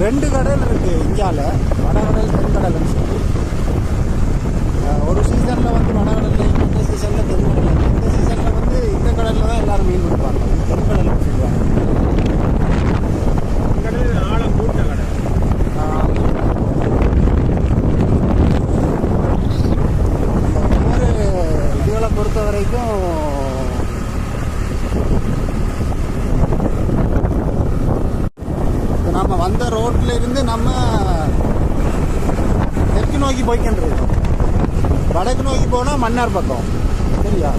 2 கடல் இருக்குது இந்தியாவில். வடகடல் தென்கடல்னு சொல்லி ஒரு சீசனில் வந்து வடகடல்லையும் இந்த சீசனில் தென்கடல். இந்த சீசனில் வந்து இந்த கடலில் தான் எல்லோரும் மீன் பிடிப்பாங்க. தென்கடல் சொல்லுவாங்க. கடல் ஆழம் கூட்ட கடல். ஒவ்வொரு இதுகளை பொறுத்த வரைக்கும் நம்ம வந்த ரோட்டில் இருந்து நம்ம தெற்கு நோக்கி போய்க்கிட்டு இருக்கோம். வடக்கு நோக்கி போனால் மன்னார் பக்கம். சரியா?